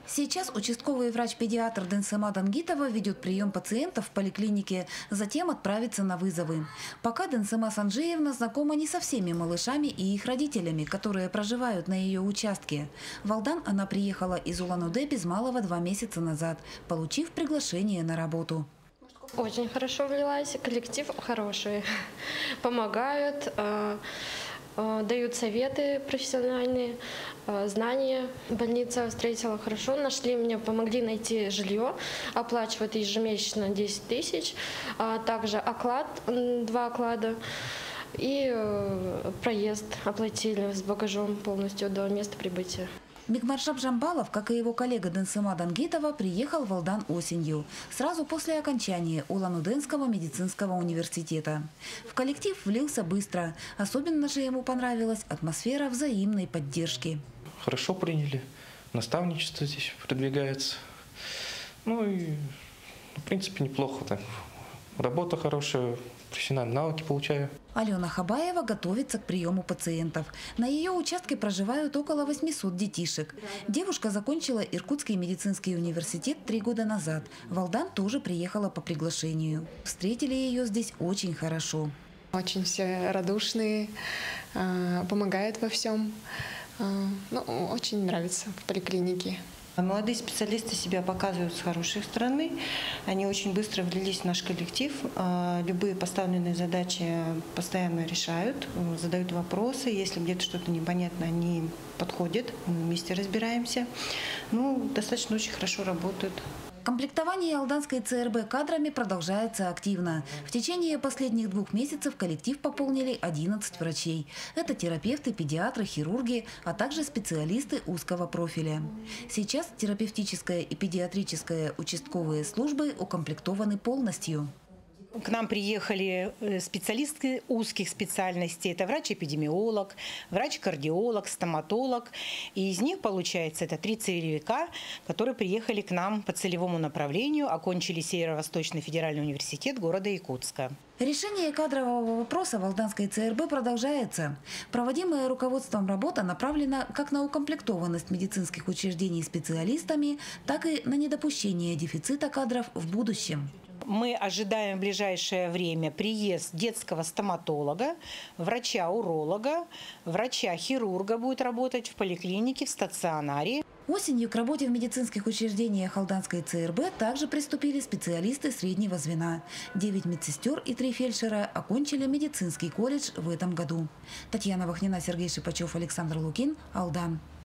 Сейчас участковый врач-педиатр Денсема Дангитова ведет прием пациентов в поликлинике, затем отправится на вызовы. Пока Денсема Санжиевна знакома не со всеми малышами и их родителями, которые проживают на ее участке. В Алдан она приехала из Улан-Удэ без малого 2 месяца назад, получив приглашение на работу. Очень хорошо влилась, коллектив хороший, помогают, дают советы профессиональные, знания. Больница встретила хорошо, нашли мне, помогли найти жилье, оплачивают ежемесячно 10 тысяч, также оклад, 2 оклада и проезд оплатили с багажом полностью до места прибытия. Мигмаршап Жамбалов, как и его коллега Денсема Дангитова, приехал в Алдан осенью, сразу после окончания Улан-Удэнского медицинского университета. В коллектив влился быстро. Особенно же ему понравилась атмосфера взаимной поддержки. Хорошо приняли, наставничество здесь продвигается. Ну и, в принципе, неплохо так. Работа хорошая, профессиональные навыки получаю. Алена Хабаева готовится к приему пациентов. На ее участке проживают около 800 детишек. Девушка закончила Иркутский медицинский университет 3 года назад. В Алдан тоже приехала по приглашению. Встретили ее здесь очень хорошо. Очень все радушные, помогают во всем. Очень нравится в поликлинике. Молодые специалисты себя показывают с хорошей стороны. Они очень быстро влились в наш коллектив. Любые поставленные задачи постоянно решают, задают вопросы. Если где-то что-то непонятно, они подходят, мы вместе разбираемся. Достаточно очень хорошо работают. Комплектование алданской ЦРБ кадрами продолжается активно. В течение последних 2 месяцев коллектив пополнили 11 врачей. Это терапевты, педиатры, хирурги, а также специалисты узкого профиля. Сейчас терапевтическая и педиатрическая участковые службы укомплектованы полностью. К нам приехали специалисты узких специальностей. Это врач-эпидемиолог, врач-кардиолог, стоматолог. И из них, получается, это 3 целевика, которые приехали к нам по целевому направлению, окончили Северо-Восточный федеральный университет города Якутска. Решение кадрового вопроса в Алданской ЦРБ продолжается. Проводимая руководством работа направлена как на укомплектованность медицинских учреждений специалистами, так и на недопущение дефицита кадров в будущем. Мы ожидаем в ближайшее время приезд детского стоматолога, врача-уролога, врача-хирурга будет работать в поликлинике, в стационаре. Осенью к работе в медицинских учреждениях Алданской ЦРБ также приступили специалисты среднего звена. 9 медсестер и 3 фельдшера окончили медицинский колледж в этом году. Татьяна Вахнина, Сергей Шипачев, Александр Лукин, Алдан.